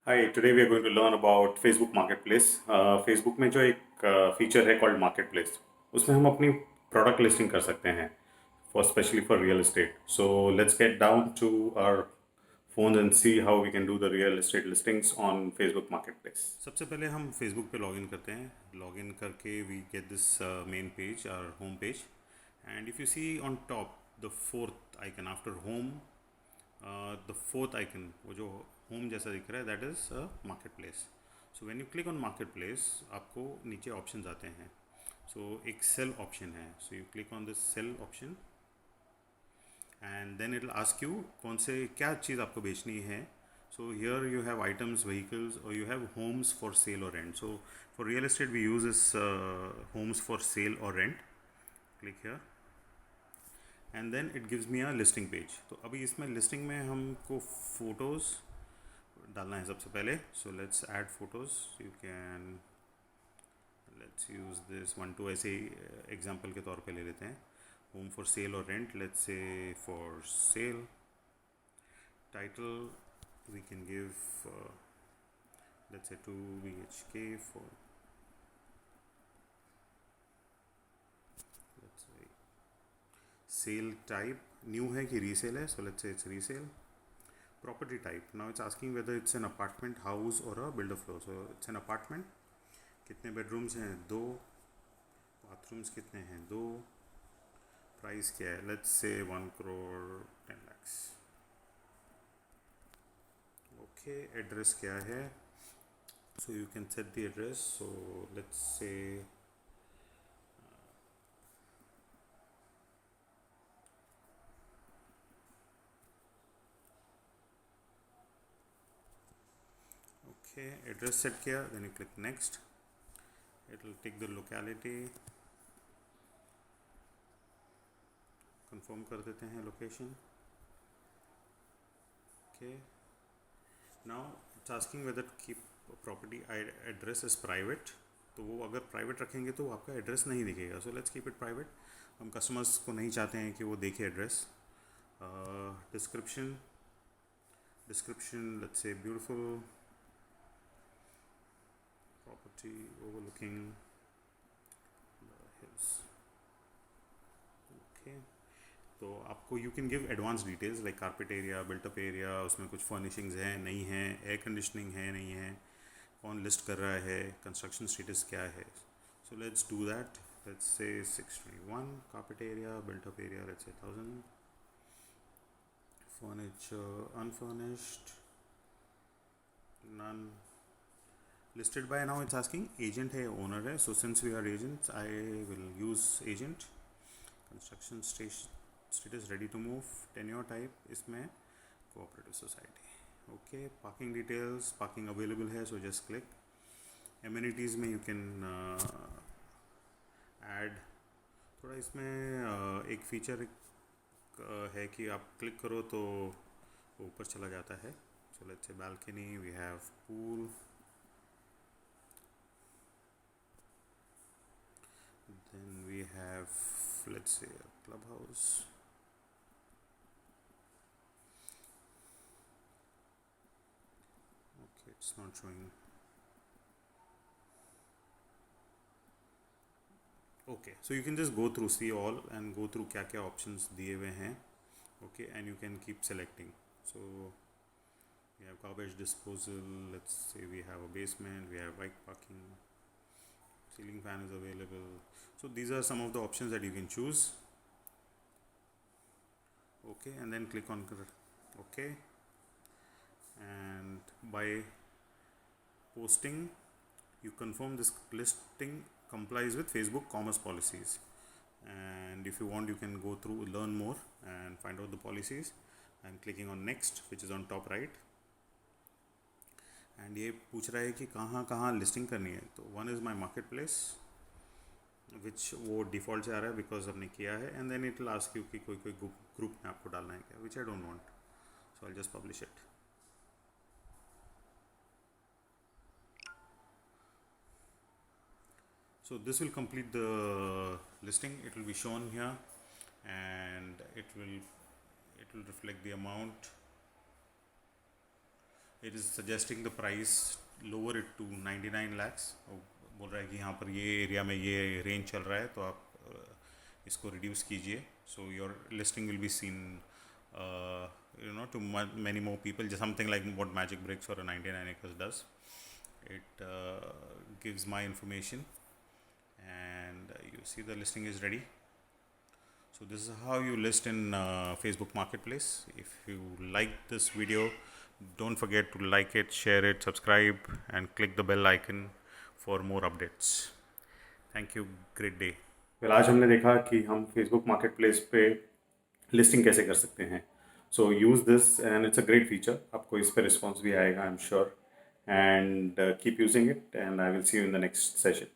Hi, today we are going to learn about Facebook Marketplace. Facebook में जो एक feature है कॉल्ड मार्केट उसमें हम अपनी प्रोडक्ट लिस्टिंग कर सकते हैं for specially for real estate. So let's get down to our phones and see how we can do the real estate listings on Facebook Marketplace. सबसे पहले हम Facebook पे लॉगिन करते हैं. लॉगिन करके we get this main page, our home page, and if you see on top the fourth icon after home, the fourth icon वो जो home जैसा दिख रहा है that is market place. So when you click on market place आपको नीचे options आते हैं. सो एक सेल ऑप्शन है. So you click on this sale option and then it will ask you कौन से क्या चीज़ आपको बेचनी है. So here you have items, vehicles, और you have homes for sale और rent. So for real estate we use this homes for sale और rent. Click here and then it gives me a listing page. तो अभी इसमें listing में हमको photos डालना है सबसे पहले. So let's add photos. You can let's use this one to ऐसे ही एग्जांपल के तौर पे ले लेते हैं. होम फॉर सेल और rent, let's say for sale. Title we can give let's say 2 BHK for let's say sale. Type new है कि रीसेल है, so let's say it's resale. Property type, now it's asking whether it's an apartment house or a builder floor. So it's an apartment. कितने bedrooms हैं? 2. bathrooms कितने हैं? 2. Price क्या है? let's say 1 crore 10 lakhs. okay, address क्या है? so you can set the address. so let's say okay, address set किया, then you click next. it will take the locality. confirm कर देते हैं location. okay, now it's asking whether to keep property address is private. तो वो अगर private रखेंगे तो आपका एड्रेस नहीं दिखेगा. So let's keep it private. हम कस्टमर्स को नहीं चाहते हैं कि वो देखे address. Description let's say beautiful property overlooking the hills. Okay, तो आपको you can give advance details like carpet area, built up area, उसमें कुछ फर्निशिंग्स हैं नहीं हैं, एयर कंडीशनिंग है नहीं है, कौन लिस्ट कर रहा है, कंस्ट्रक्शन स्टेटस क्या है. So let's do that. let's say 621. carpet area, built up area, let's say 1000. furniture unfurnished, none. listed by, now it's asking agent है owner है. so since we are agents I will use agent. construction status ready to move. tenure type इसमें cooperative society. okay, parking details, parking available है, so just click. amenities में you can add. थोड़ा इसमें एक feature है कि आप click करो तो ऊपर चला जाता है. So let's say balcony, we have pool, then we have let's say club house. Okay, it's not showing. Okay, so you can just go through, see all and go through क्या क्या options दिए हुए हैं. Okay, and you can keep selecting. So we have garbage disposal, let's say we have a basement, we have bike parking, ceiling fan is available. So these are some of the options that you can choose. Okay, and then click on okay, and by posting you confirm this listing complies with Facebook commerce policies. And if you want you can go through, learn more and find out the policies. I'm clicking on next, which is on top right. And ये पूछ रहा है कि कहाँ कहाँ listing करनी है. तो one is my market place which वो डिफ़ॉल्ट से आ रहा है बिकॉज हमने किया है. And then it will ask you कि कोई कोई ग्रुप में आपको डालना है क्या, which I don't want, so I just publish it. So this will complete the listing. It will be shown here and it will reflect the amount. It is suggesting the price lower it to 99 lakhs। बोल रहा है कि यहाँ पर ये area में ये range चल रहा है, तो आप इसको रिड्यूस कीजिए, so your listing will be seen to many more people, just something like what Magic Bricks or a 99 acres does. It gives my information, and you see the listing is ready. So this is how you list in Facebook Marketplace. If you like this video, don't forget to like it, share it, subscribe, and click the bell icon for more updates. Thank you. Great day. Well, आज हमने देखा कि हम Facebook Marketplace पे listing कैसे कर सकते हैं. So use this and it's a great feature. आपको इस पर रिस्पॉन्स भी आएगा, I am sure. And keep using it, and I will see you in the next session.